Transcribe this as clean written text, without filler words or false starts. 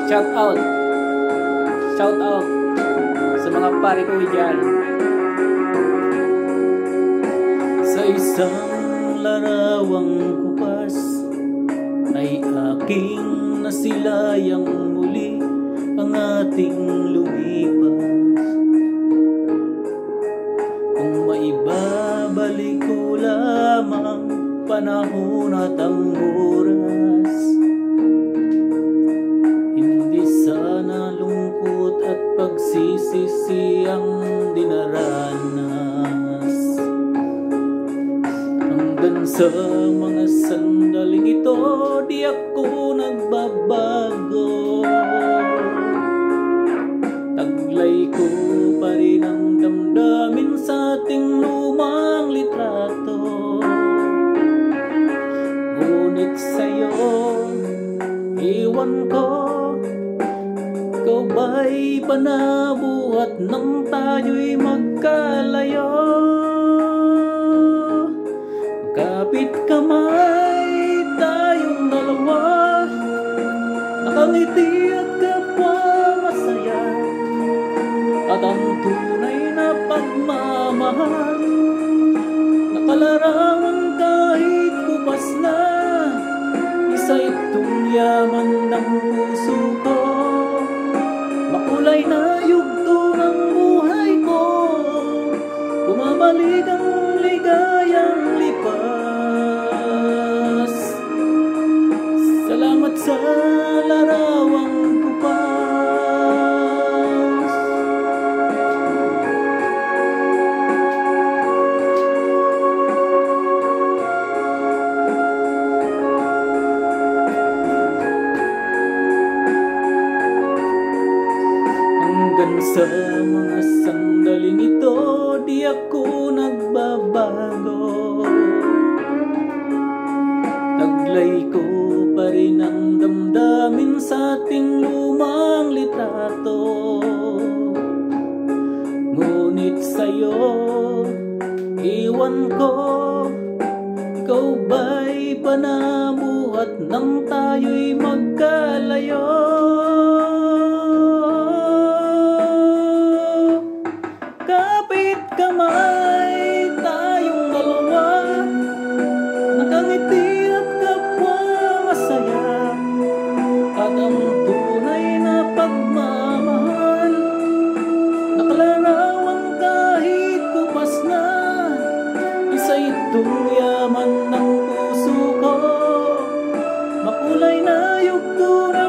Shout out. Shout out sa mga pare ko dyan. Sa isang larawang kupas ay aking nasilayang muli ang ating lumipas. Kung maibabalik ko lamang panahon at ang oras, hindi sana lungkot at pagsisisi ang dinaranas. Hanggang sa mga sandaling ito, di ako nagbabago. Taglay ko pa rin ang damdamin sa ating lumang litrato. Ngunit sa'yo, iwan ko, ikaw ba'y panabuhat nang tayo'y magkalayo? Kapit kamay tayong dalawa, nakangiti at kapwa masaya, at ang tunay na pagmamahal, nakalarawan kahit kupas na. Isa itong yaman ng puso ko, makulay na yugto ng buhay ko, bumabalik ang ligayang lipas. Salamat sa larawang kupas. Hanggang sa mga sandaling ito, di ako nagbabago. Taglay ko pa rin ang damdamin sa ating lumang litrato. Ngunit sa'yo, iwan ko, ikaw ba'y panabuhat nang tayo'y magkalayo? Kapit kamay tayong dalawa, nakangiti at kapwa masaya, at ang tunay na pagmamahal, nakalarawan kahit kupas na. Isa itong yaman ng puso ko, makulay na yugto na